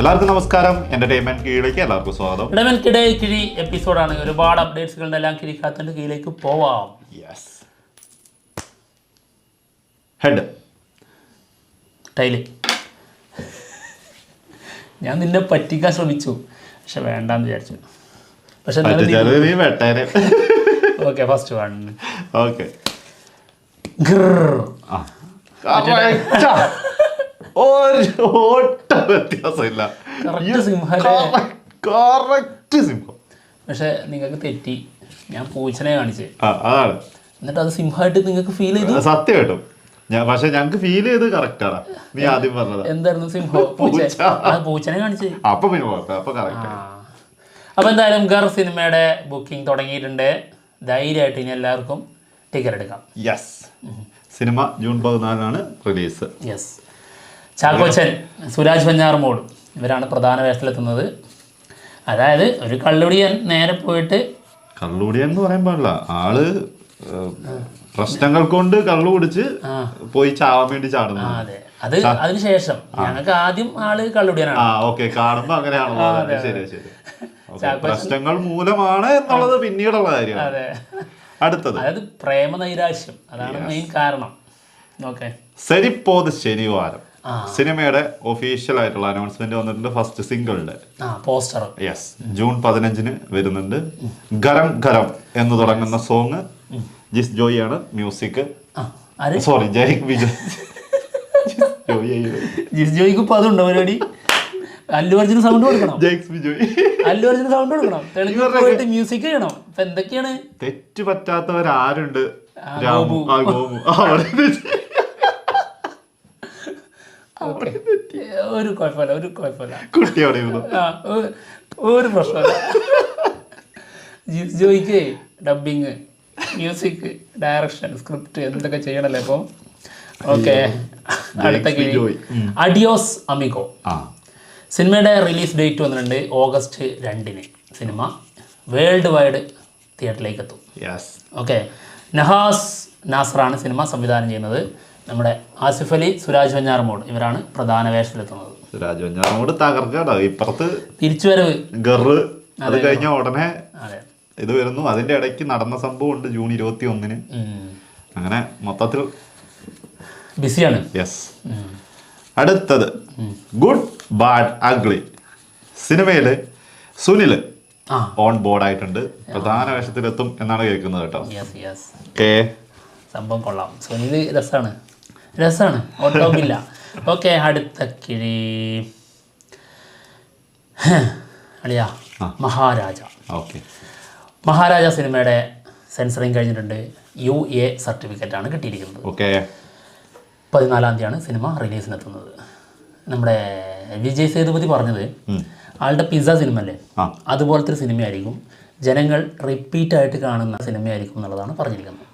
എല്ലാവർക്കും നമസ്കാരം. എന്റർടൈൻമെന്റ് കീഴിലേക്ക് എല്ലാവർക്കും സ്വാഗതം. ഇടമൽക്കിടെ കിഴി എപ്പിസോഡാണ്. ഒരുപാട് അപ്ഡേറ്റ്സുകളുടെ എല്ലാം കിഴിക്കാത്തതിന്റെ കീഴിലേക്ക് പോവാം. യെസ്. Head tile. ഞാൻ നിന്നെ പറ്റിക്കാൻ ശ്രമിച്ചു, പക്ഷെ വേണ്ടാന്ന് വിചാരിച്ചു. പക്ഷെ ഓക്കെ, ഫസ്റ്റ് വൺ. ഓക്കെ, വ്യത്യാസമില്ല. സിംഹം. പക്ഷെ നിങ്ങൾക്ക് തെറ്റി. ഞാൻ പൂച്ചനെ കാണിച്ചേ, അതാണ്. എന്നിട്ട് അത് സിംഹമായിട്ട് നിങ്ങൾക്ക് ഫീൽ ചെയ്തു. സത്യം കേട്ടോ, പക്ഷെ ഞങ്ങക്ക് ഫീൽ ചെയ്ത് കറക്റ്റ് ആണ്. നീ ആദ്യം പറഞ്ഞത് എന്തായിരുന്നു? സിംഹം. പൂച്ചനെ കാണിച്ചേ. അപ്പൊ പിന്നെ അപ്പൊ കറക്റ്റ്. അപ്പൊ എന്തായാലും ഗർ സിനിമയുടെ ബുക്കിംഗ് തുടങ്ങിയിട്ടുണ്ട്. ധൈര്യമായിട്ട് ഇനി എല്ലാവർക്കും ടിക്കറ്റ് എടുക്കാം. Yes. Cinema June 14 release. Yes. Chackochan, Suraj Venjaramoodu ഇവരാണ് പ്രധാന വേഷത്തിലെത്തുന്നത്. അതായത് ഒരു കള്ളുടിയൻ നേരെ പോയിട്ട്, കള്ളുടിയൻ എന്ന് പറയാൻ പാടില്ല, ആള് പ്രശ്നങ്ങൾ കൊണ്ട് കള്ളു കുടിച്ച് പോയി ചാവാൻ വേണ്ടി ചാടുന്നു. അതെ, അത് അതിനുശേഷം ഞങ്ങൾക്ക് ആദ്യം ആള് കള്ളുടിയനാണ്. കാണുമ്പോ അങ്ങനെയാണല്ലോ. ശരി ശരി. പ്രശ്നങ്ങൾ മൂലമാണ് എന്നുള്ളത് പിന്നീടുള്ള കാര്യമാണ്. അടുത്തത് അതായത് പ്രേമ നൈരാശ്യം, അതാണ് മെയിൻ കാരണം. ഓക്കെ. സെരിപ്പോത് ശനിവാരം സിനിമയുടെ ഒഫീഷ്യൽ ആയിട്ടുള്ള അനൗൺസ്മെന്റ് വന്നിട്ടുണ്ട്. ഫസ്റ്റ് സിംഗിളിന്റെ പോസ്റ്റർ. യെസ്, ജൂൺ 15 വരുന്നുണ്ട്. ഗരം ഗരം എന്ന് തുടങ്ങുന്ന സോങ് ജിസ് ജോയി ആണ് മ്യൂസിക്. സോറി, ജയ് വിജയ്. ജിസ് ജോയിക്ക് ഇപ്പൊ അതുണ്ടോ പരിപാടി? അല്ലു അർജുന് സൗണ്ട് കൊടുക്കണം. അല്ലു അർജുന് സൗണ്ട് കൊടുക്കണം. തെലുങ്ക് പോയിട്ട് മ്യൂസിക് ചെയ്യണം. ഇപ്പൊ എന്തൊക്കെയാണ്? തെറ്റ് പറ്റാത്തവരാരുണ്ട്? ഒരു കുഴപ്പമില്ല, ഒരു കുഴപ്പമില്ല. കുട്ടിയോടെ ഒരു പ്രശ്നമില്ല. ജിസ് ജോയിക്ക് ഡബിങ്, മ്യൂസിക്, ഡയറക്ഷൻ, സ്ക്രിപ്റ്റ് എന്തൊക്കെ ചെയ്യണല്ലേ ഇപ്പൊ. ഓക്കെ. അടുത്ത കിഴി അഡിയോസ് അമിഗോ. സിനിമയുടെ റിലീസ് ഡേറ്റ് വന്നിട്ടുണ്ട് ഓഗസ്റ്റ് 2. സിനിമ വേൾഡ് വൈഡ് തിയേറ്ററിലേക്ക് എത്തും. ഓക്കെ. നഹാസ് നാസറാണ് സിനിമ സംവിധാനം ചെയ്യുന്നത്. നമ്മുടെ ആസിഫ് അലി, സുരാജ് വെഞ്ഞാറമൂട് ഇവരാണ് പ്രധാന വേഷത്തിലെത്തുന്നത്. സുരാജ് വെഞ്ഞാറമൂട് തകർക്കാടോ. ഇപ്പുറത്ത് തിരിച്ചുവരവ് ഗറ്, അത് കഴിഞ്ഞ ഉടനെ ഇത് വരുന്നു. അതിന്റെ ഇടയ്ക്ക് നടന്ന സംഭവം ഉണ്ട് ജൂൺ 21. അങ്ങനെ മൊത്തത്തിൽ ബിസിയാണ്. യെസ്. അടുത്തത് ഗുഡ് ബാഡ് അഗ്ലി. സിനിമയില് സുനിൽ ഓൺ ബോർഡ് ആയിട്ടുണ്ട്. പ്രധാന വേഷത്തിലെത്തും എന്നാണ് കേൾക്കുന്നത് കേട്ടോ. സംഭവം കൊള്ളാം. സുനിൽ രസാണ് ഓട്ടോമില്ല. ഓക്കെ. അടുത്ത കിഴി അളിയ മഹാരാജ. ഓക്കെ. മഹാരാജ സിനിമയുടെ സെൻസറിങ് കഴിഞ്ഞിട്ടുണ്ട്. UA സർട്ടിഫിക്കറ്റാണ് കിട്ടിയിരിക്കുന്നത്. ഓക്കെ. 14 സിനിമ റിലീസിനെത്തുന്നത്. നമ്മുടെ വിജയ് സേതുപതി പറഞ്ഞത് ആളുടെ പിസ്സ സിനിമ അല്ലേ, അതുപോലത്തെ ഒരു സിനിമയായിരിക്കും, ജനങ്ങൾ റിപ്പീറ്റായിട്ട് കാണുന്ന സിനിമയായിരിക്കും എന്നുള്ളതാണ് പറഞ്ഞിരിക്കുന്നത്.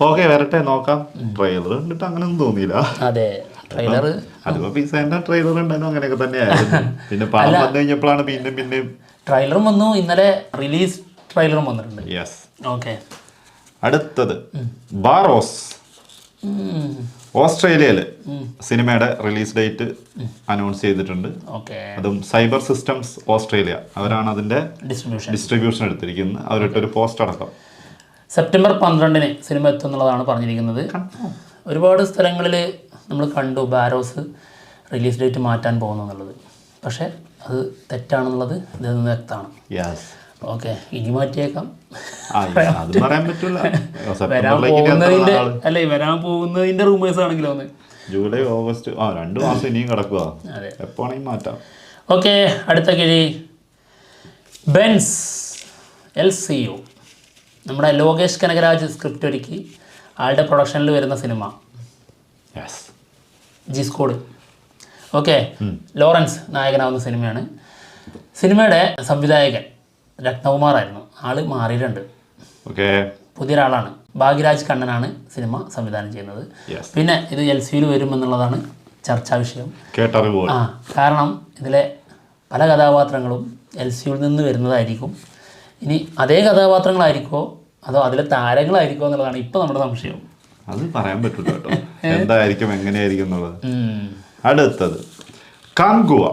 ഓക്കെ, വരട്ടെ, നോക്കാം. ട്രെയിലർ കണ്ടിട്ട് അങ്ങനെയൊന്നും തോന്നിയില്ല. അതെ, ട്രെയിലർ അതിപ്പോ പിസ്സേന്റെ ട്രെയിലർ ഉണ്ടായിരുന്നു, അങ്ങനെയൊക്കെ തന്നെയായിരുന്നു. പിന്നെ പടം വന്നു കഴിഞ്ഞപ്പോഴാണ് പിന്നെയും ട്രെയിലറും വന്നു. ഇന്നലെ റിലീസ് ട്രെയിലറും വന്നിട്ടുണ്ട്. യെസ്. ഓക്കെ. അടുത്തത് ബാറോസ്. ഓസ്ട്രേലിയയിൽ സിനിമയുടെ റിലീസ് ഡേറ്റ് അനൗൺസ് ചെയ്തിട്ടുണ്ട്. അതും സൈബർ സിസ്റ്റംസ് ഓസ്ട്രേലിയ, അവരാണ് അതിന്റെ ഡിസ്ട്രിബ്യൂഷൻ എടുത്തിരിക്കുന്നത്. അവരിട്ടൊരു പോസ്റ്റ് അടക്കം സെപ്റ്റംബർ 12 സിനിമ എത്തുന്നുള്ളതാണ് പറഞ്ഞിരിക്കുന്നത്. ഒരുപാട് സ്ഥലങ്ങളിൽ നമ്മൾ കണ്ടു ബാരോസ് റിലീസ് ഡേറ്റ് മാറ്റാൻ പോകുന്നു എന്നുള്ളത്. പക്ഷേ അത് തെറ്റാണെന്നുള്ളത് ഇതിൽ നിന്ന് വ്യക്തമാണ്. ഓക്കെ, ഇനി മാറ്റിയേക്കാം. വരാൻ പോകുന്നതിന്റെ റൂമേഴ്സ് ആണെങ്കിലോ ജൂലൈ ഓഗസ്റ്റ് 2 മാസം ഇനിയും കിടക്കുക. എപ്പോഴാണെങ്കിൽ മാറ്റാം. ഓക്കെ. അടുത്ത കിഴി ബെൻസ് LCU. നമ്മുടെ ലോകേഷ് കനകരാജ് സ്ക്രിപ്റ്റ് ഒരുക്കി ആളുടെ പ്രൊഡക്ഷനിൽ വരുന്ന സിനിമ ജിസ്കോഡ്. ഓക്കെ. ലോറൻസ് നായകനാവുന്ന സിനിമയാണ്. സിനിമയുടെ സംവിധായകൻ രത്നകുമാറായിരുന്നു, ആള് മാറിയിട്ടുണ്ട്. പുതിയൊരാളാണ്. ഭാഗ്യരാജ് കണ്ണനാണ് സിനിമ സംവിധാനം ചെയ്യുന്നത്. പിന്നെ ഇത് LCU വരുമെന്നുള്ളതാണ് ചർച്ചാ വിഷയം. കാരണം ഇതിലെ പല കഥാപാത്രങ്ങളും LCU നിന്ന് വരുന്നതായിരിക്കും. ഇനി അതേ കഥാപാത്രങ്ങളായിരിക്കുമോ അതോ അതിലെ താരങ്ങളായിരിക്കുമോ എന്നുള്ളതാണ് ഇപ്പൊ നമ്മുടെ സംശയം. അത് പറയാൻ പറ്റില്ല കേട്ടോ, എന്തായിരിക്കും എങ്ങനെയായിരിക്കും എന്നുള്ളത്. അടുത്തത് കാങ്കുവ.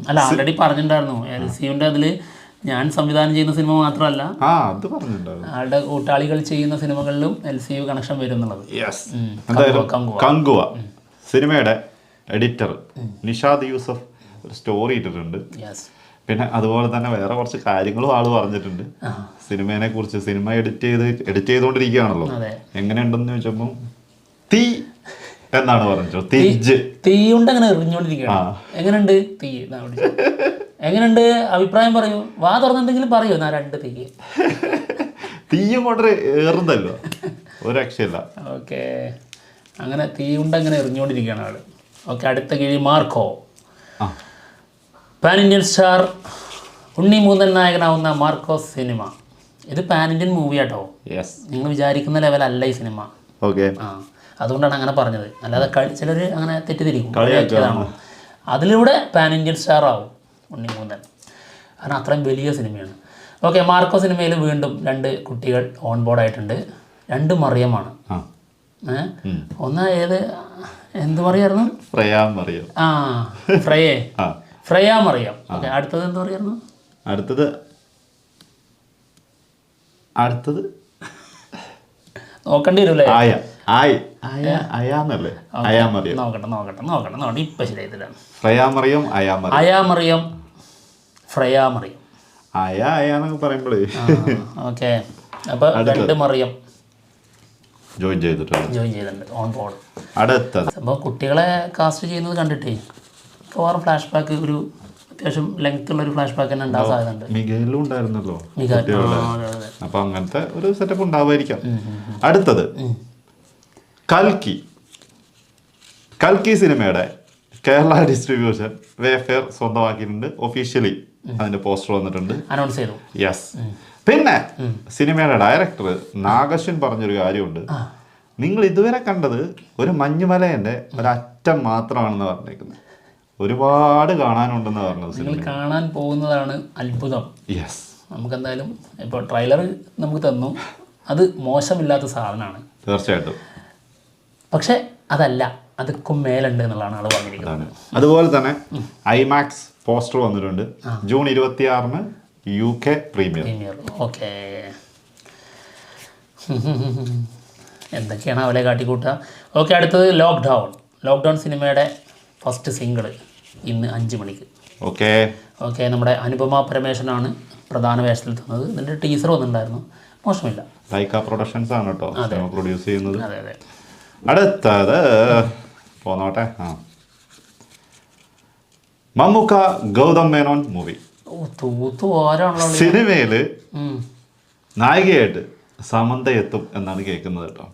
അല്ല ആൾറെഡി പറഞ്ഞിട്ടുണ്ടായിരുന്നു LCUവിൻ്റെ അതിൽ ഞാൻ സംവിധാനം ചെയ്യുന്ന സിനിമ മാത്രമല്ല അത് പറഞ്ഞിട്ടുണ്ടായിരുന്നു ആളുടെ കൂട്ടാളികൾ ചെയ്യുന്ന സിനിമകളിലും LCU കണക്ഷൻ വരും എന്നുള്ളത്. കങ്കുവ സിനിമയുടെ എഡിറ്റർ നിഷാദ് യൂസഫ് ഒരു സ്റ്റോറി ഇട്ടിട്ടുണ്ട്. പിന്നെ അതുപോലെ തന്നെ വേറെ കുറച്ച് കാര്യങ്ങളും ആള് പറഞ്ഞിട്ടുണ്ട് സിനിമയെ കുറിച്ച്. സിനിമ എഡിറ്റ് ചെയ്തുകൊണ്ടിരിക്കുകയാണല്ലോ, എങ്ങനെയുണ്ടെന്ന് ചോദിച്ചപ്പോൾ തീ എന്നാണ് പറഞ്ഞത്. തീയുണ്ട് അങ്ങനെ എറിഞ്ഞോണ്ടിരിക്കുകയാണ്. എങ്ങനെയുണ്ട് തീ? എങ്ങനെയുണ്ട് അഭിപ്രായം പറയൂ, വാ തുറന്നിട്ടെങ്കിലും പറയൂ. ഞാൻ 2 തീ തീയും കൊണ്ട് ഏറുന്നല്ലോ, ഒരു രക്ഷയില്ല. ഓക്കെ, അങ്ങനെ തീയുണ്ട് അങ്ങനെ എറിഞ്ഞുകൊണ്ടിരിക്കുകയാണ് ആള്. ഓക്കെ, അടുത്ത കിഴി മാർക്കോ. പാൻ ഇന്ത്യൻ സ്റ്റാർ ഉണ്ണി മൂന്നൻ നായകനാവുന്ന മാർക്കോസ് സിനിമ. ഇത് പാൻ ഇന്ത്യൻ മൂവി ആട്ടോ. നിങ്ങൾ വിചാരിക്കുന്ന ലെവലല്ല ഈ സിനിമ. അതുകൊണ്ടാണ് അങ്ങനെ പറഞ്ഞത്. അല്ലാതെ ചിലർ അങ്ങനെ തെറ്റിദ്ധരിക്കും, കളിയാക്കിയതാണോ. അതിലൂടെ പാൻ ഇന്ത്യൻ സ്റ്റാർ ആവും ഉണ്ണി മൂന്നൻ, കാരണം അത്രയും വലിയ സിനിമയാണ്. ഓക്കെ, മാർക്കോ സിനിമയിൽ വീണ്ടും 2 കുട്ടികൾ ഓൺ ബോർഡ് ആയിട്ടുണ്ട്. 2 മറിയമാണ്. ഒന്ന് എന്ത് പറയായിരുന്നു? ഫ്രയ മറിയം. ഓക്കെ, അടുത്തത് എന്താ പറയായിരുന്നു? അടുത്തത് നോക്കേണ്ടി വരും അല്ലേ? നോക്കട്ടെ ഇപ്പൊ ശരിയായിട്ടില്ല. അയാമറിയം ഫ്രയാമറിയം ഓക്കെ. അപ്പൊ 2 മറിയം ജോയിൻ ചെയ്തിട്ടുണ്ട് ഓൺ ബോർഡ്. അപ്പോൾ കുട്ടികളെ കാസ്റ്റ് ചെയ്യുന്നത് കണ്ടിട്ടേ മിക്കവാറും ഫ്ലാഷ് ബാക്ക് ഒരു അത്യാവശ്യം ലെങ്ത് ഉള്ള ഒരു ഫ്ലാഷ് ബാക്ക് തന്നെ ഉണ്ടാകാൻ സാധ്യതയുണ്ട്. മികയിലും ഉണ്ടായിരുന്നല്ലോ, അപ്പൊ അങ്ങനത്തെ ഒരു സെറ്റപ്പ് ഉണ്ടാവായിരിക്കാം. അടുത്തത് കൽക്കി സിനിമയുടെ കേരള ഡിസ്ട്രിബ്യൂഷൻ വേഫെയർ സ്വന്തമാക്കിയിട്ടുണ്ട്. ഒഫീഷ്യലി അതിന്റെ പോസ്റ്റർ വന്നിട്ടുണ്ട്, അനൗൺസ് ചെയ്തു. പിന്നെ സിനിമയുടെ ഡയറക്ടർ നാഗശ്വൻ പറഞ്ഞൊരു കാര്യമുണ്ട്, നിങ്ങൾ ഇതുവരെ കണ്ടത് ഒരു മഞ്ഞുമലേന്റെ ഒരറ്റം മാത്രമാണെന്ന് പറഞ്ഞേക്കുന്നത്, ഒരുപാട് കാണാനുണ്ടെന്ന് പറഞ്ഞത്. നിങ്ങൾ കാണാൻ പോകുന്നതാണ് അത്ഭുതം. നമുക്കെന്തായാലും ഇപ്പോൾ ട്രെയിലർ നമുക്ക് തന്നു, അത് മോശമില്ലാത്ത സാധനമാണ് തീർച്ചയായിട്ടും. പക്ഷെ അതല്ല, അതൊക്കെ മേലുണ്ട് എന്നുള്ളതാണ് ആൾ പറഞ്ഞിരിക്കുന്നത്. അതുപോലെ തന്നെ ഐമാക്സ് പോസ്റ്റർ വന്നിട്ടുണ്ട്. June 26 UK premier. ഓക്കെ, എന്തൊക്കെയാണ് അവരെ കാട്ടിക്കൂട്ടുക. ഓക്കെ, അടുത്തത് ലോക്ക്ഡൗൺ സിനിമയുടെ ഫസ്റ്റ് സിംഗിള് ഇന്ന് 5 മണിക്ക്. ഓക്കെ, നമ്മുടെ അനുപമ പരമേശ്വരനാണ് പ്രധാന വേഷത്തിൽ തന്നത്. ഇതിൻ്റെ ടീസർ വന്നിട്ടുണ്ടായിരുന്നു, മോശമില്ല. ലൈക്ക പ്രൊഡക്ഷൻസ് ആണ് കേട്ടോ പ്രൊഡ്യൂസ് ചെയ്യുന്നത്. അതെ. അടുത്തത് പോന്നോട്ടെ, മമ്മൂക്ക ഗൗതം മേനോൻ മൂവി. സിനിമയില് നായികയായിട്ട് സമന്ത എത്തും എന്നാണ് കേൾക്കുന്നത് കേട്ടോ.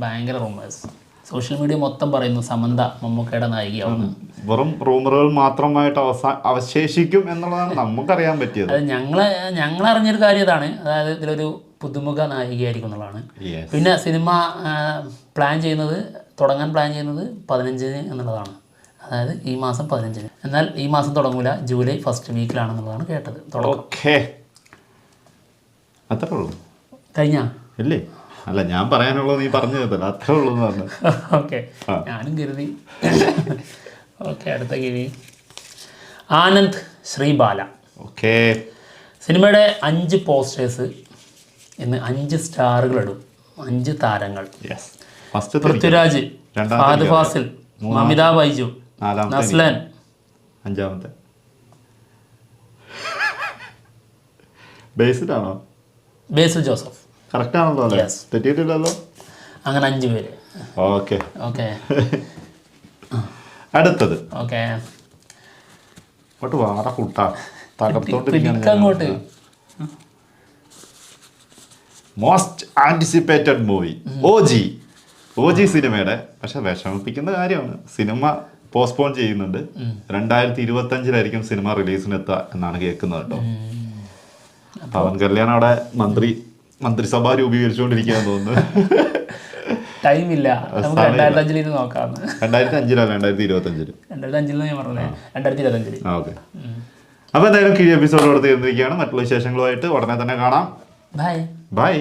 ഭയങ്കര റൂമേഴ്സ്, സോഷ്യൽ മീഡിയ മൊത്തം പറയുന്നു സമന്ത മമ്മൂക്കയുടെ നായികയാവുന്നു. വെറും റൂമറുകൾ മാത്രമായിട്ട് അവശേഷിക്കും എന്നുള്ളതാണ് നമുക്കറിയാൻ പറ്റിയത്. അത് ഞങ്ങൾ അറിഞ്ഞൊരു കാര്യം ഇതാണ്, അതായത് ഇതിലൊരു പുതുമുഖ നായികയായിരിക്കും എന്നുള്ളതാണ്. പിന്നെ സിനിമ തുടങ്ങാൻ പ്ലാൻ ചെയ്യുന്നത് 15 എന്നുള്ളതാണ്, അതായത് ഈ മാസം 15. എന്നാൽ ഈ മാസം തുടങ്ങൂല, ജൂലൈ ഫസ്റ്റ് വീക്കിലാണെന്നുള്ളതാണ് കേട്ടത്. അത്രേ ഉള്ളൂ. കഴിഞ്ഞാ ഇല്ലേ? അല്ല, ഞാൻ പറയാനുള്ളത് നീ പറഞ്ഞു കേട്ടല്ലോ, അത്രേ ഉള്ളൂ എന്ന് പറഞ്ഞു. ഓക്കെ, ഞാനും കരുതി. ഓക്കെ, അടുത്ത കിഴി ആനന്ദ് ശ്രീബാല. ഓക്കെ, സിനിമയുടെ 5 പോസ്റ്റേഴ്സ് ഇന്ന് 5 സ്റ്റാറുകളിടും. 5 താരങ്ങൾ: പൃഥ്വിരാജ്, ഫഹദ് ഫാസിൽ, മമിത ബൈജു, നസ്ലൻ, 5ാമത്തെ ബേസിലാണോ? ബേസിൽ ജോസഫ്. കറക്റ്റ് ആണല്ലോ അല്ലേ? തെറ്റിയിട്ടില്ലല്ലോ. അങ്ങനെ 5 പേര്. ഓക്കെ. അടുത്തത് വാറ കൂട്ടാ തകർത്തോണ്ടിരിക്കുകയാണ്. മോസ്റ്റ് ആന്റിസിപ്പേറ്റഡ് മൂവി ഓജി സിനിമയുടെ. പക്ഷെ വിഷമിപ്പിക്കുന്ന കാര്യമാണ്, സിനിമ പോസ്റ്റ്പോൺ ചെയ്യുന്നുണ്ട്. 2025 സിനിമ റിലീസിന് എത്തുക എന്നാണ് കേൾക്കുന്നത് കേട്ടോ. പവൻ കല്യാൺ അവിടെ മന്ത്രിസഭ രൂപീകരിച്ചുകൊണ്ടിരിക്കുകയെന്ന് തോന്നുന്നു. ടൈമില്ല, 2005 നോക്കാം. 2025. ഓക്കെ, അപ്പൊ എന്തായാലും കീഴ് എപ്പിസോഡ് തീർന്നിരിക്കുകയാണ്. മറ്റുള്ള വിശേഷങ്ങളുമായിട്ട് ഉടനെ തന്നെ കാണാം. ബൈ.